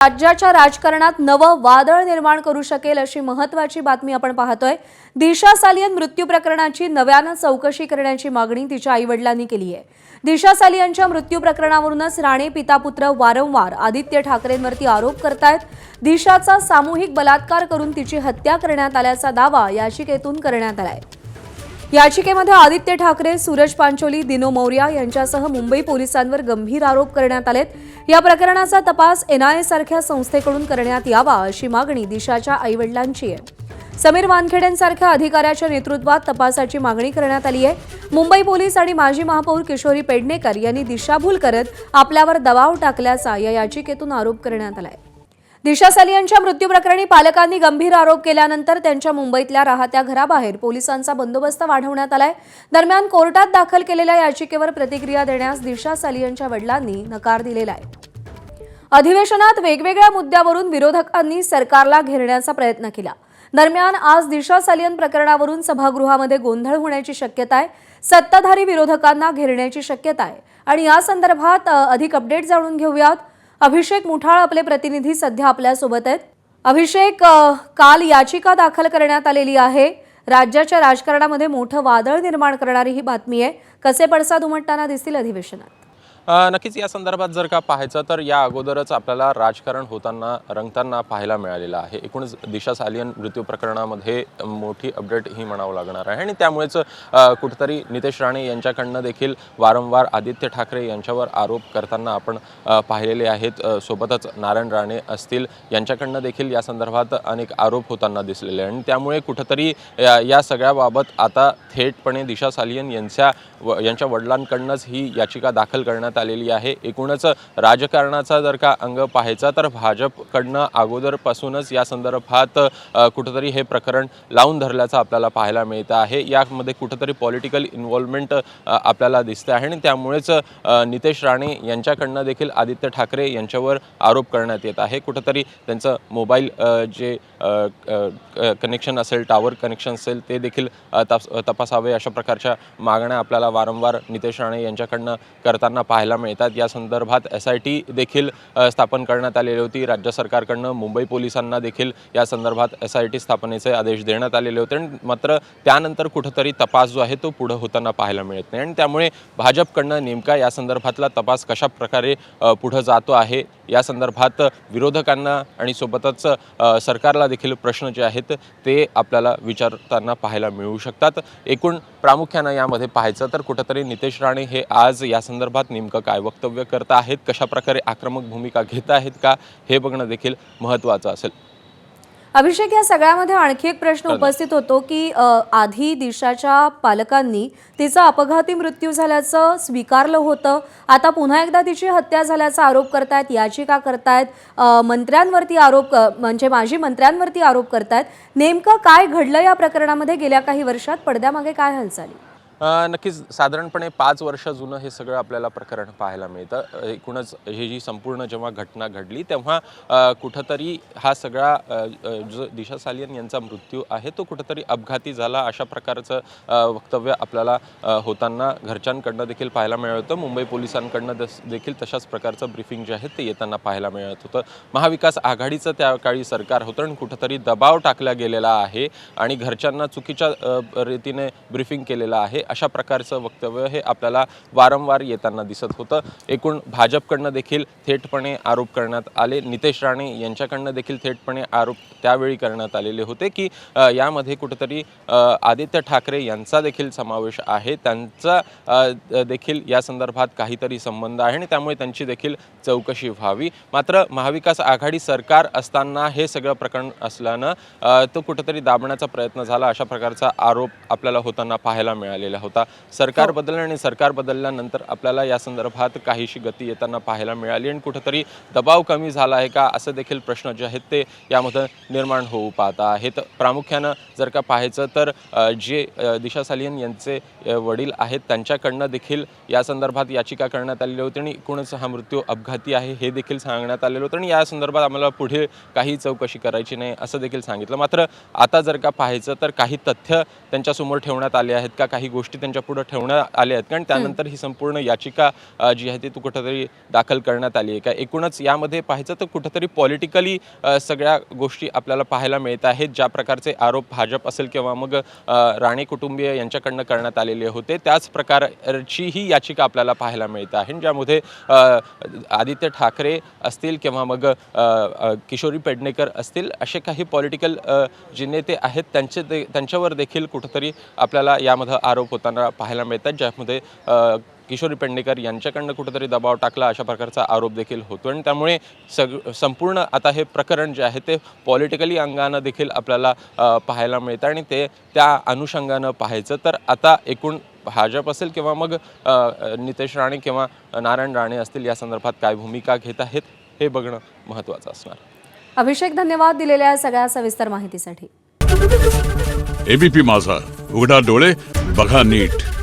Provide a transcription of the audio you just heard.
राज्याच्या राजकारणात नवं वादळ निर्माण करू शकेल अशी महत्त्वाची बातमी आपण पाहतोय। दिशा सालियन मृत्यू प्रकरणाची नव्यानं चौकशी करण्याची मागणी तिच्या आईवडिलांनी केली आहे। दिशा सालियनच्या मृत्यू प्रकरणावरूनच राणे पिता पुत्र वारंवार आदित्य ठाकरेंवरती आरोप करतायत। दिशाचा सामूहिक बलात्कार करून तिची हत्या करण्यात आल्याचा दावा याचिकेतून करण्यात आलाय। याचिकेमध्ये आदित्य ठाकरे, सूरज पांचोली, दिनो मौर्या यांच्यासह मुंबई पोलिसांवर गंभीर आरोप करण्यात आलेत। या प्रकरणाचा तपास एनआयए सारख्या संस्थेकडून करण्यात यावा अशी मागणी दिशाच्या आईवडिलांची आहे। समीर वानखेडेंसारख्या अधिकाऱ्याच्या नेतृत्वात तपासाची मागणी करण्यात आली आहे। मुंबई पोलीस आणि माजी महापौर किशोरी पेडणेकर यांनी दिशाभूल करत आपल्यावर दबाव टाकल्याचा या याचिकेतून आरोप करण्यात आलाय। दिशा सालियनच्या मृत्यू प्रकरणी पालकांनी गंभीर आरोप केल्यानंतर त्यांच्या मुंबईतल्या राहत्या घराबाहेर पोलिसांचा बंदोबस्त वाढवण्यात आलाय। दरम्यान कोर्टात दाखल केलेल्या याचिकेवर प्रतिक्रिया देण्यास दिशा सालियनच्या वडिलांनी नकार दिलेला आहे। अधिवेशनात वेगवेगळ्या मुद्द्यावरून विरोधकांनी सरकारला घेरण्याचा प्रयत्न केला। दरम्यान आज दिशा सालियन प्रकरणावरून सभागृहामध्ये गोंधळ होण्याची शक्यता आहे। सत्ताधारी विरोधकांना घेरण्याची शक्यता आहे आणि या संदर्भात अधिक अपडेट जाणून घेऊयात। अभिषेक मुठाळ आपले प्रतिनिधी सध्या आपल्या सोबत आहेत। अभिषेक, काल याचिका दाखल करण्यात आलेली आहे। राज्याच्या राजकारणामध्ये मोठं वादळ निर्माण करणारी ही बातमी आहे। कसे पडसाद उमटताना दिसतील अधिवेशनात? नक्कीच या संदर्भात जर का पाहायचं तर या अगोदरच आपल्याला राजकारण होताना रंगताना पाहायला मिळालेलं आहे। एकूणच दिशा सालियन मृत्यू प्रकरणामध्ये मोठी अपडेट ही म्हणावं लागणार आहे आणि त्यामुळेच कुठेतरी नितेश राणे यांच्याकडनं देखील वारंवार आदित्य ठाकरे यांच्यावर आरोप करताना आपण पाहिलेले आहेत। सोबतच नारायण राणे असतील यांच्याकडनं देखील या संदर्भात अनेक आरोप होताना दिसलेले आणि त्यामुळे कुठेतरी या सगळ्याबाबत आता थेटपणे दिशा सालियन यांच्या वडिलांकडनंच ही याचिका दाखल करण्यात आलेली आहे। एकूणच राजकारणाचा जर का अंग पाहायचा तर भाजपकडनं अगोदरपासूनच या संदर्भात कुठेतरी हे प्रकरण लावून धरल्याचं आपल्याला पाहायला मिळतं आहे। यामध्ये कुठेतरी पॉलिटिकल इन्व्हॉल्वमेंट आपल्याला दिसते आहे आणि त्यामुळेच नितेश राणे यांच्याकडनं देखील आदित्य ठाकरे यांच्यावर आरोप करण्यात येत आहे। कुठेतरी त्यांचं मोबाईल जे कनेक्शन असेल, टावर कनेक्शन असेल, ते देखील तपासावे अशा प्रकारच्या मागण्या आपल्याला वारंवार नितेश राणे यांच्याकडनं करताना पाहायला मिळतात। या संदर्भात SIT देखील स्थापन करण्यात आलेली होती। राज्य सरकारकडनं मुंबई पोलिसांना देखील या संदर्भात SIT स्थापनेचे आदेश देण्यात आलेले होते। मात्र त्यानंतर कुठेतरी तपास जो आहे तो पुढे होताना पाहायला मिळत नाही आणि त्यामुळे भाजपकडनं नेमका या संदर्भातला तपास कशा प्रकारे पुढे जातो आहे या संदर्भात विरोधकांना आणि सोबतच सरकारला देखील प्रश्न जे आहेत ते आपल्याला विचारताना पाहायला मिळू शकतात। एकूण प्रामुख्याने यामध्ये पाहायचं तर कुठेतरी नितेश राणे हे आज या संदर्भात नेमकं काय वक्तव्य करत आहेत, कशा प्रकारे आक्रमक भूमिका घेत आहेत का हे बघणं देखील महत्त्वाचं असेल। अभिषेक, या सगळ्यामध्ये आणखी एक प्रश्न उपस्थित होतो की आधी दिशाच्या पालकांनी तिचा अपघाती मृत्यू झाल्याचं स्वीकारलं होतं, आता पुन्हा एकदा तिची हत्या झाल्याचा आरोप करतायत, याचिका करतायत, मंत्र्यांवरती आरोप म्हणजे माजी मंत्र्यांवरती आरोप करतायत। नेमकं काय घडलं या प्रकरणामध्ये गेल्या काही वर्षात? पडद्यामागे काय हालचाली? नक्कीच साधारणपणे 5 वर्ष जुनं हे सगळं आपल्याला प्रकरण पाहायला मिळतं। एकूणच ही जी संपूर्ण जेव्हा घटना घडली तेव्हा कुठंतरी हा सगळा जो दिशा सालियन यांचा मृत्यू आहे तो कुठंतरी अपघाती झाला अशा प्रकारचं वक्तव्य आपल्याला होताना घरच्यांकडनं देखील पाहायला मिळत होतं। मुंबई पोलिसांकडनं देखील तशाच प्रकारचं ब्रीफिंग जे आहे ते येताना पाहायला मिळत होतं। महाविकास आघाडीचं त्या काळी सरकार होतं आणि कुठंतरी दबाव टाकला गेलेला आहे आणि घरच्यांना चुकीच्या रीतीने ब्रीफिंग केलेलं आहे अशा प्रकारचं वक्तव्य हे आपल्याला वारंवार येताना दिसत होतं। एकूण भाजपकडनं देखील थेटपणे आरोप करण्यात आले, नितेश राणे यांच्याकडनं देखील थेटपणे आरोप त्यावेळी करण्यात आलेले होते की यामध्ये कुठेतरी आदित्य ठाकरे यांचा देखील समावेश आहे, त्यांचा देखील या संदर्भात काहीतरी संबंध आहे आणि त्यामुळे त्यांची देखील चौकशी व्हावी। मात्र महाविकास आघाडी सरकार असताना हे सगळं प्रकरण असल्यानं तो कुठेतरी दाबण्याचा प्रयत्न झाला अशा प्रकारचा आरोप आपल्याला होताना पाहायला मिळालेला होता। सरकार बदललं आणि सरकार बदलल्यानंतर आपल्याला या संदर्भात काहीशी गती येताना पाहायला मिळाली आणि कुठेतरी दबाव कमी झाला आहे का असं देखील प्रश्न जे आहेत ते यामध्ये निर्माण होऊ पाहत आहेत। प्रामुख्यानं जर का पाहायचं तर जे दिशा सालियन यांचे वडील आहेत त्यांच्याकडनं देखील या संदर्भात याचिका करण्यात आलेली होती आणि एकूणच हा मृत्यू अपघाती आहे हे देखील सांगण्यात आलेलं होतं आणि या संदर्भात आम्हाला पुढे काही चौकशी करायची नाही असं देखील सांगितलं। मात्र आता जर का पाहायचं तर काही तथ्य त्यांच्यासमोर ठेवण्यात आले आहेत का, काही गोष्टी गोष्टी त्यांच्या पुढे ठेवण्यात आल्या आहेत कारण त्यानंतर ही संपूर्ण याचिका जी आहे ती कुठेतरी दाखल करण्यात आली आहे का एकूणच यामध्ये पाहायचं तर कुठेतरी पॉलिटिकली सगळ्या गोष्टी आपल्याला पाहायला मिळत आहेत ज्या प्रकारचे आरोप भाजप असेल किंवा मग राणे कुटुंबीय यांच्याकडनं करण्यात आलेले होते त्याच प्रकारची ही याचिका आपल्याला पाहायला मिळत आहे ज्यामध्ये आदित्य ठाकरे असतील किंवा मग किशोरी पेडणेकर असतील असे काही पॉलिटिकल जे नेते आहेत त्यांच्यावर देखील कुठेतरी आपल्याला यामध्ये आरोप होताना पाहायला मिळतात ज्यामध्ये किशोरी पेडणेकर यांच्याकडनं कुठेतरी दबाव टाकला अशा प्रकारचा आरोप देखील होतो आणि त्यामुळे संपूर्ण आता हे प्रकरण जे आहे ते पॉलिटिकली अंगानं देखील आपल्याला पाहायला मिळतं आणि ते त्या अनुषंगानं पाहायचं तर आता एकूण भाजप असेल किंवा मग नितेश राणे किंवा नारायण राणे असतील या संदर्भात काय भूमिका घेत आहेत हे बघणं महत्त्वाचं असणार. अभिषेक धन्यवाद दिलेल्या सगळ्या सविस्तर माहितीसाठी. एबीपी माझा, उघडा डोळे बघा नीट.